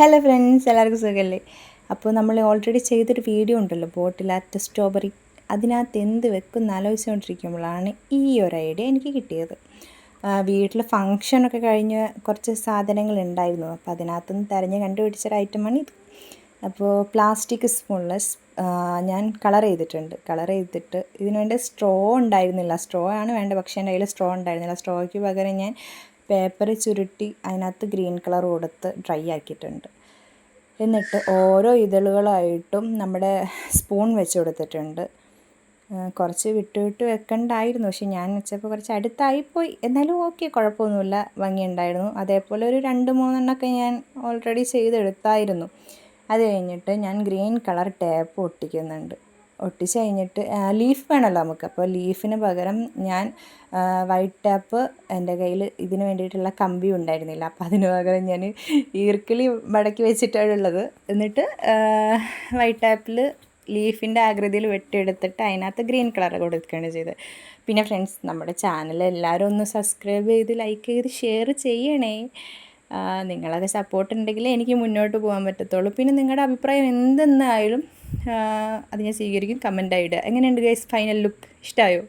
Hello friends, എല്ലാവർക്കും സുഖമല്ലേ? അപ്പോൾ നമ്മൾ ഓൾറെഡി ചെയ്തൊരു വീഡിയോ ഉണ്ടല്ലോ, ബോട്ടിലാത്ത സ്ട്രോബെറി. അതിനകത്ത് എന്ത് വെക്കുമെന്ന് ആലോചിച്ചുകൊണ്ടിരിക്കുമ്പോഴാണ് ഈ ഒരു ഐഡിയ എനിക്ക് കിട്ടിയത്. വീട്ടിൽ ഫങ്ഷനൊക്കെ കഴിഞ്ഞ് കുറച്ച് സാധനങ്ങൾ ഉണ്ടായിരുന്നു. അപ്പോൾ അതിനകത്തുനിന്ന് തിരഞ്ഞ് കണ്ടുപിടിച്ചൊരു ഐറ്റമാണ് ഇത്. അപ്പോൾ പ്ലാസ്റ്റിക് സ്പൂണിൽ ഞാൻ കളർ ചെയ്തിട്ട് ഇതിന് വേണ്ടി സ്ട്രോ ഉണ്ടായിരുന്നില്ല. സ്ട്രോ ആണ് വേണ്ടത്, പക്ഷേ എൻ്റെ കയ്യിൽ സ്ട്രോ ഉണ്ടായിരുന്നില്ല. സ്ട്രോയ്ക്ക് പകരം ഞാൻ പേപ്പർ ചുരുട്ടി അതിനകത്ത് ഗ്രീൻ കളർ കൊടുത്ത് ഡ്രൈ ആക്കിയിട്ടുണ്ട്. എന്നിട്ട് ഓരോ ഇതളുകളായിട്ടും നമ്മുടെ സ്പൂൺ വെച്ച് കൊടുത്തിട്ടുണ്ട്. കുറച്ച് വിട്ട് വെക്കണ്ടായിരുന്നു, പക്ഷെ ഞാൻ വെച്ചപ്പോൾ കുറച്ച് അടുത്തായിപ്പോയി. എന്നാലും ഓക്കെ, കുഴപ്പമൊന്നുമില്ല, ഭംഗിയുണ്ടായിരുന്നു. അതേപോലെ ഒരു 2-3 ഞാൻ ഓൾറെഡി ചെയ്തെടുത്തായിരുന്നു. അത് കഴിഞ്ഞിട്ട് ഞാൻ ഗ്രീൻ കളർ ടേപ്പ് ഒട്ടിച്ച് കഴിഞ്ഞിട്ട് ലീഫ് വേണമല്ലോ നമുക്ക്. അപ്പോൾ ലീഫിന് പകരം ഞാൻ വൈറ്റ് ടാപ്പ്, എൻ്റെ കയ്യിൽ ഇതിന് വേണ്ടിയിട്ടുള്ള കമ്പി ഉണ്ടായിരുന്നില്ല. അപ്പോൾ അതിന് പകരം ഞാൻ ഈർക്കിളി മടക്കി വെച്ചിട്ടാണുള്ളത്. എന്നിട്ട് വൈറ്റ് ടാപ്പിൽ ലീഫിൻ്റെ ആകൃതിയിൽ വെട്ടിയെടുത്തിട്ട് അതിനകത്ത് ഗ്രീൻ കളർ കൊടുക്കുകയാണ് ചെയ്തത്. പിന്നെ ഫ്രണ്ട്സ്, നമ്മുടെ ചാനൽ എല്ലാവരും ഒന്ന് സബ്സ്ക്രൈബ് ചെയ്ത് ലൈക്ക് ചെയ്ത് ഷെയർ ചെയ്യണേ. നിങ്ങളൊക്കെ സപ്പോർട്ട് ഉണ്ടെങ്കിൽ എനിക്ക് മുന്നോട്ട് പോകാൻ പറ്റത്തുള്ളൂ. പിന്നെ നിങ്ങളുടെ അഭിപ്രായം എന്തെന്നായാലും അത് ഞാൻ സ്വീകരിക്കും. കമൻ്റായി ഇടുക. എങ്ങനെയുണ്ട് ഗൈസ്? ഫൈനൽ ലുക്ക് ഇഷ്ടമായോ?